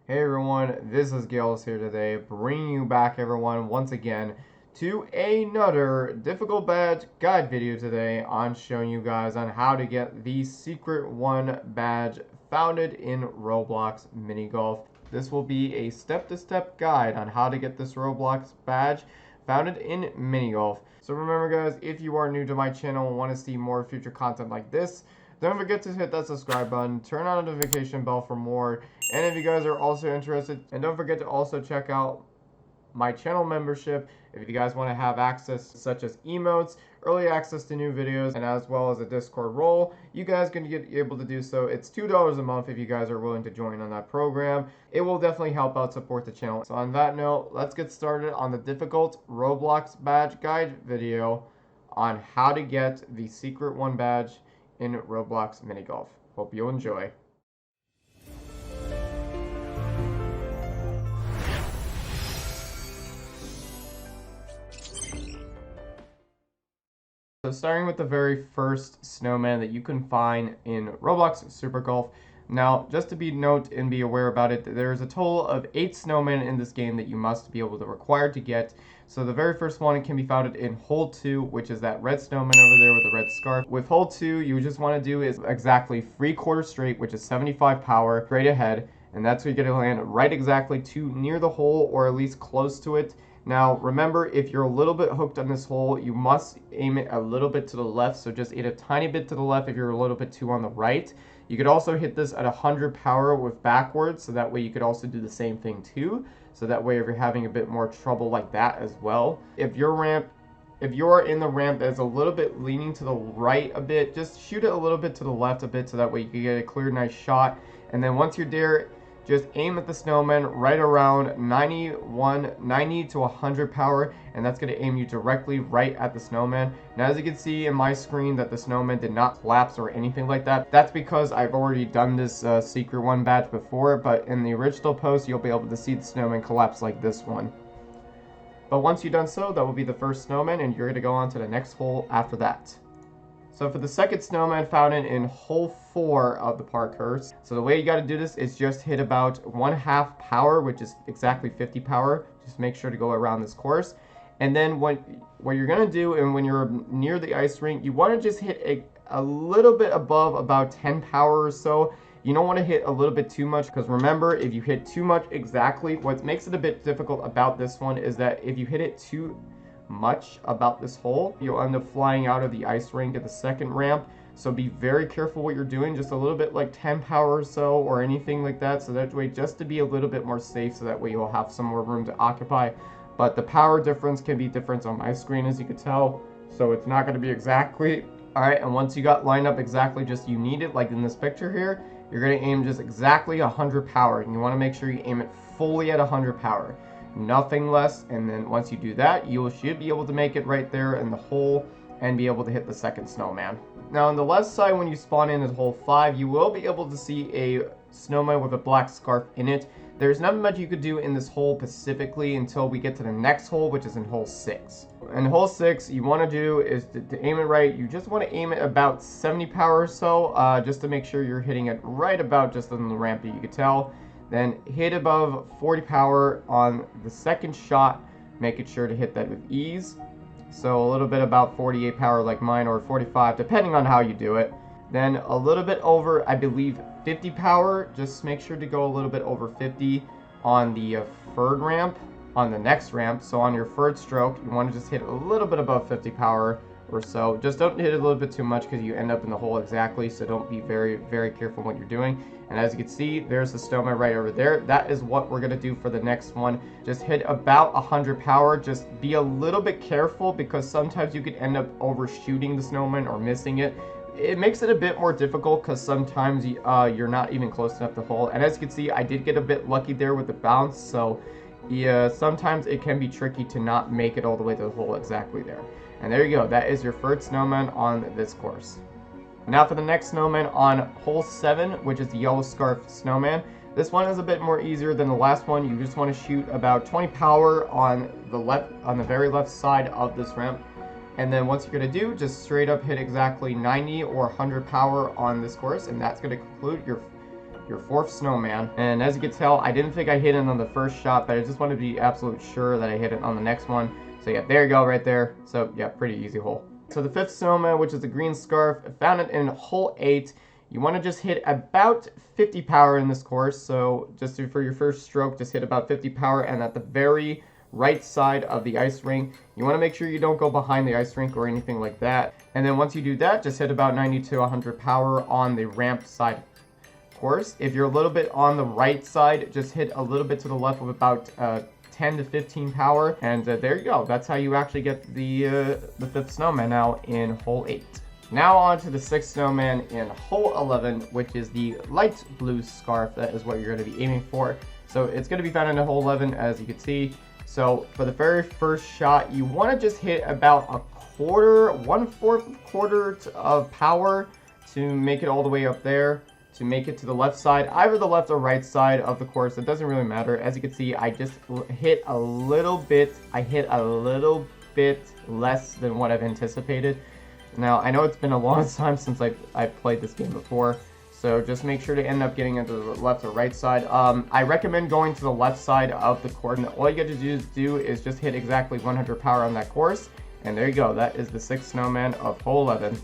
Hey everyone, this is Gales here today, bringing you back everyone once again to another difficult badge guide video today on showing you guys on how to get the secret one badge founded in Roblox mini golf. This will be a step-to-step guide on how to get this Roblox badge founded in mini golf. So remember guys, if you are new to my channel and want to see more future content like this, don't forget to hit that subscribe button, turn on the notification bell for more, and if you guys are also interested, and don't forget to also check out my channel membership if you guys want to have access such as emotes, early access to new videos, and as well as a Discord role. You guys can get able to do so. It's $2 a month if you guys are willing to join on that program. It will definitely help out support the channel. So on that note, let's get started on the difficult Roblox badge guide video on how to get the secret one badge in Roblox mini golf. Hope you enjoy. So starting with the very first snowman that you can find in Roblox Super Golf. Now, just to be note and be aware about it, there's a total of 8 snowmen in this game that you must be able to require to get. So the very first one can be found in hole 2, which is that red snowman over there with the red scarf. With hole 2, you just want to do is exactly 3/4 straight, which is 75 power, straight ahead. And that's where you get to land right exactly to near the hole, or at least close to it. Now, remember, if you're a little bit hooked on this hole, you must aim it a little bit to the left. So just aim a tiny bit to the left if you're a little bit too on the right. You could also hit this at 100 power with backwards, so that way you could also do the same thing too. So that way if you're having a bit more trouble like that as well. If you're in the ramp that's a little bit leaning to the right a bit, just shoot it a little bit to the left a bit so that way you can get a clear, nice shot. And then once you're there, just aim at the snowman right around 90 to 100 power, and that's going to aim you directly right at the snowman. Now, as you can see in my screen that the snowman did not collapse or anything like that. That's because I've already done this secret one badge before, but in the original post, you'll be able to see the snowman collapse like this one. But once you've done so, that will be the first snowman, and you're going to go on to the next hole after that. So for the second snowman found in hole 4 of the parkour. So the way you got to do this is just hit about 1/2 power, which is exactly 50 power. Just make sure to go around this course. And then what you're going to do, and when you're near the ice rink, you want to just hit a little bit above about 10 power or so. You don't want to hit a little bit too much, because remember, if you hit too much exactly, what makes it a bit difficult about this one is that if you hit it too much about this hole, you'll end up flying out of the ice rink at the second ramp. So be very careful what you're doing, just a little bit like 10 power or so, or anything like that, so that way just to be a little bit more safe, so that way you'll have some more room to occupy. But the power difference can be different on my screen, as you can tell, so it's not going to be exactly alright. And once you got lined up exactly just you need it, like in this picture here, you're going to aim just exactly 100 power, and you want to make sure you aim it fully at 100 power, nothing less. And then once you do that, you should be able to make it right there in the hole and be able to hit the second snowman. Now on the left side, when you spawn in at hole 5, you will be able to see a snowman with a black scarf in it. There's not much you could do in this hole specifically until we get to the next hole, which is in hole 6. In hole 6, you want to do is to aim it right. You just want to aim it about 70 power or so, just to make sure you're hitting it right about just on the ramp that you could tell. Then hit above 40 power on the second shot, making sure to hit that with ease. So a little bit about 48 power like mine, or 45, depending on how you do it. Then a little bit over, I believe, 50 power. Just make sure to go a little bit over 50 on the third ramp, on the next ramp. So on your third stroke, you want to just hit a little bit above 50 power or so. Just don't hit it a little bit too much, because you end up in the hole exactly. So don't be very, very careful what you're doing. And as you can see, there's the snowman right over there. That is what we're going to do for the next one. Just hit about 100 power. Just be a little bit careful, because sometimes you could end up overshooting the snowman or missing it. It makes it a bit more difficult, because sometimes you're not even close enough to the hole. And as you can see, I did get a bit lucky there with the bounce. So yeah, sometimes it can be tricky to not make it all the way to the hole exactly there. And there you go. That is your third snowman on this course. Now for the next snowman on hole 7, which is the yellow scarf snowman. This one is a bit more easier than the last one. You just want to shoot about 20 power on the very left side of this ramp. And then once you're going to do, just straight up hit exactly 90 or 100 power on this course, and that's going to conclude your 4th snowman. And as you can tell, I didn't think I hit it on the first shot, but I just wanted to be absolute sure that I hit it on the next one. So yeah, there you go right there. So yeah, pretty easy hole. So the 5th snowman, which is the green scarf, I found it in hole 8. You want to just hit about 50 power in this course. So just for your first stroke, just hit about 50 power, and at the very right side of the ice rink. You want to make sure you don't go behind the ice rink or anything like that. And then once you do that, just hit about 90 to 100 power on the ramp side course. If you're a little bit on the right side, just hit a little bit to the left of about 10 to 15 power. And there you go. That's how you actually get the 5th snowman now in hole 8. Now on to the 6th snowman in hole 11, which is the light blue scarf. That is what you're going to be aiming for. So it's going to be found in hole 11, as you can see. So for the very first shot, you want to just hit about a quarter, 1/4 quarter of power to make it all the way up there, to make it to the left side, either the left or right side of the course. It doesn't really matter. As you can see, I just hit a little bit. I hit a little bit less than what I've anticipated. Now, I know it's been a long time since I've played this game before, so just make sure to end up getting into the left or right side. I recommend going to the left side of the course, and all you get to do is just hit exactly 100 power on that course, and there you go. That is the 6th snowman of hole 11.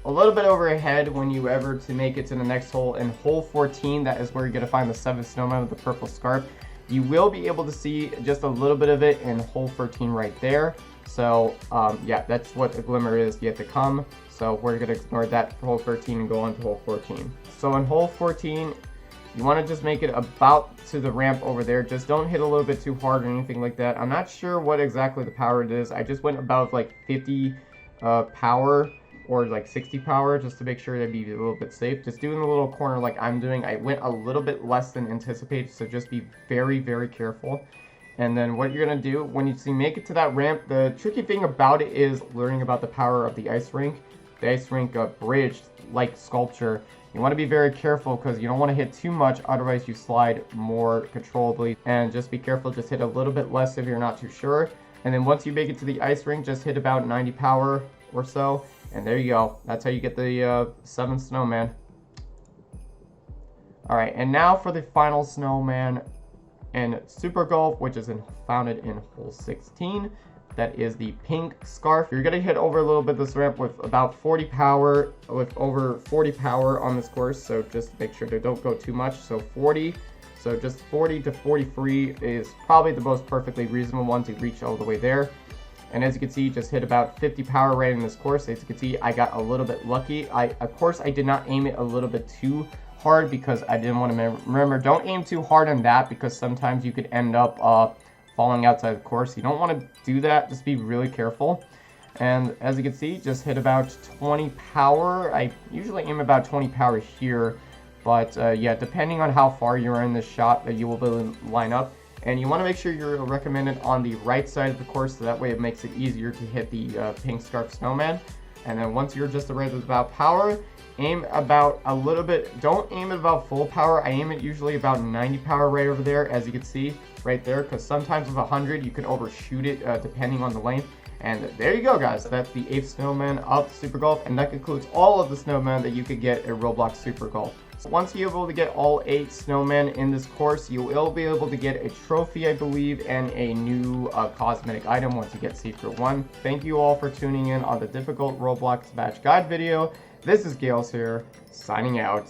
A little bit overhead when you ever to make it to the next hole. In hole 14, that is where you're going to find the 7th snowman with the purple scarf. You will be able to see just a little bit of it in hole 13 right there. So, yeah, that's what the glimmer is yet to come. So we're going to ignore that for hole 13 and go on to hole 14. So in hole 14, you want to just make it about to the ramp over there. Just don't hit a little bit too hard or anything like that. I'm not sure what exactly the power it is. I just went about like 50 power or like 60 power just to make sure to be a little bit safe. Just doing the little corner like I'm doing, I went a little bit less than anticipated, so just be very, very careful. And then what you're going to do when you make it to that ramp, the tricky thing about it is learning about the power of the ice rink. The ice rink bridge, like sculpture. You want to be very careful because you don't want to hit too much, otherwise you slide more controllably. And just be careful, just hit a little bit less if you're not too sure. And then once you make it to the ice rink, just hit about 90 power or so. And there you go. That's how you get the 7th snowman. Alright, and now for the final snowman in Super Golf, which is found in hole 16. That is the pink scarf. You're gonna hit over a little bit this ramp with about 40 power, with over 40 power on this course. So just make sure to don't go too much. So 40, so just 40 to 43 is probably the most perfectly reasonable one to reach all the way there. And as you can see, just hit about 50 power right in this course. As you can see, I got a little bit lucky. Of course, I did not aim it a little bit too hard because I didn't want to remember, don't aim too hard on that because sometimes you could end up falling outside the course. You don't want to do that. Just be really careful. And as you can see, just hit about 20 power. I usually aim about 20 power here, but yeah, depending on how far you're in this shot, that you will be able to line up. And you want to make sure you're recommended on the right side of the course, so that way it makes it easier to hit the pink scarf snowman. And then once you're just right at about power, aim about a little bit. Don't aim at about full power. I aim at usually about 90 power right over there, as you can see right there, because sometimes with 100 you can overshoot it depending on the length. And there you go, guys. That's the 8th snowman of Super Golf, and that concludes all of the snowmen that you could get at Roblox Super Golf. So once you're able to get all 8 snowmen in this course, you will be able to get a trophy, I believe, and a new cosmetic item once you get Secret 1. Thank you all for tuning in on the difficult Roblox badge guide video. This is Gales here, signing out.